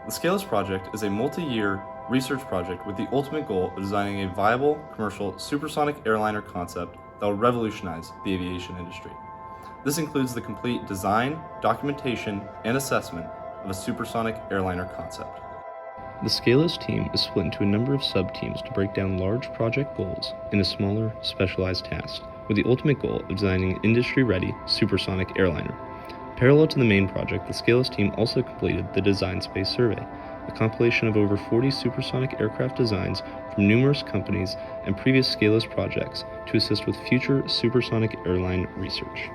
The SCALOS project is a multi-year research project with the ultimate goal of designing a viable, commercial, supersonic airliner concept that will revolutionize the aviation industry. This includes the complete design, documentation, and assessment of a supersonic airliner concept. The SCALOS team is split into a number of sub-teams to break down large project goals into smaller, specialized tasks, with the ultimate goal of designing an industry-ready supersonic airliner. Parallel to the main project, the SCALOS team also completed the Design Space Survey, a compilation of over 40 supersonic aircraft designs from numerous companies and previous SCALOS projects to assist with future supersonic airline research.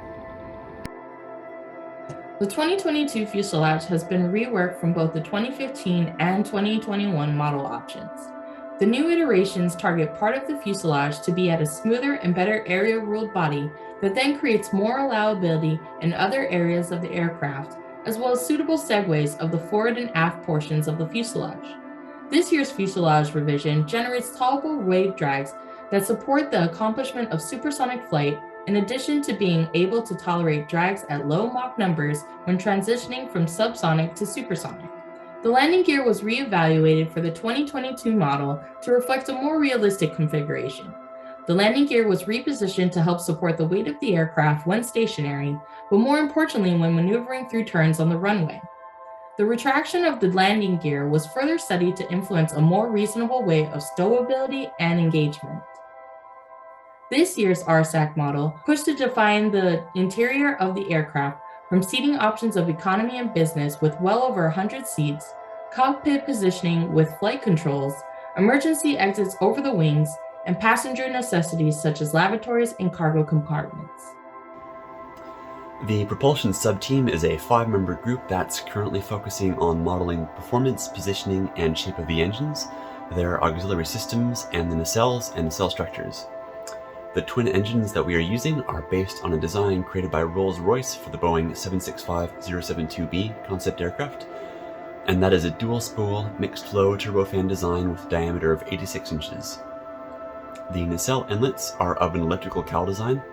The 2022 fuselage has been reworked from both the 2015 and 2021 model options. The new iterations target part of the fuselage to be at a smoother and better aerial-ruled body that then creates more allowability in other areas of the aircraft, as well as suitable segues of the forward and aft portions of the fuselage. This year's fuselage revision generates tolerable wave drags that support the accomplishment of supersonic flight, in addition to being able to tolerate drags at low Mach numbers when transitioning from subsonic to supersonic. The landing gear was re-evaluated for the 2022 model to reflect a more realistic configuration. The landing gear was repositioned to help support the weight of the aircraft when stationary, but more importantly when maneuvering through turns on the runway. The retraction of the landing gear was further studied to influence a more reasonable way of stowability and engagement. This year's RSAC model pushed to define the interior of the aircraft from seating options of economy and business with well over 100 seats, cockpit positioning with flight controls, emergency exits over the wings, and passenger necessities such as lavatories and cargo compartments. The propulsion subteam is a 5-member group that's currently focusing on modeling performance, positioning, and shape of the engines, their auxiliary systems, and the nacelles and nacelle structures. The twin engines that we are using are based on a design created by Rolls-Royce for the Boeing 765-072B concept aircraft, and that is a dual-spool, mixed-flow turbofan design with a diameter of 86 inches. The nacelle inlets are of an elliptical cowl design,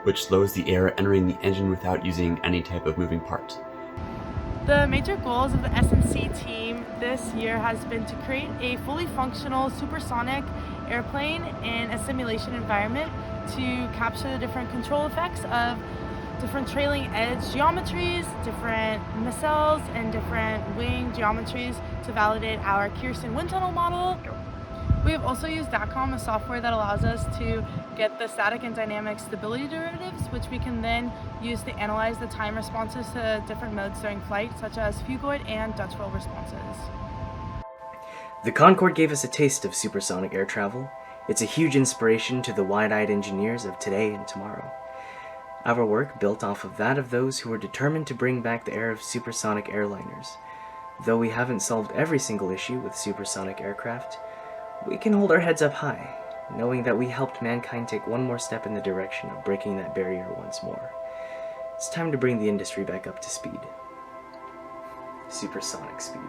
which slows the air entering the engine without using any type of moving part. The major goals of the S&C team this year has been to create a fully functional supersonic airplane in a simulation environment to capture the different control effects of different trailing edge geometries, different nacelles, and different wing geometries to validate our Kirsten wind tunnel model. We have also used DATCOM, a software that allows us to get the static and dynamic stability derivatives, which we can then use to analyze the time responses to different modes during flight, such as phugoid and Dutch roll responses. The Concorde gave us a taste of supersonic air travel. It's a huge inspiration to the wide-eyed engineers of today and tomorrow. Our work built off of that of those who were determined to bring back the era of supersonic airliners. Though we haven't solved every single issue with supersonic aircraft, we can hold our heads up high, knowing that we helped mankind take one more step in the direction of breaking that barrier once more. It's time to bring the industry back up to speed. Supersonic speed.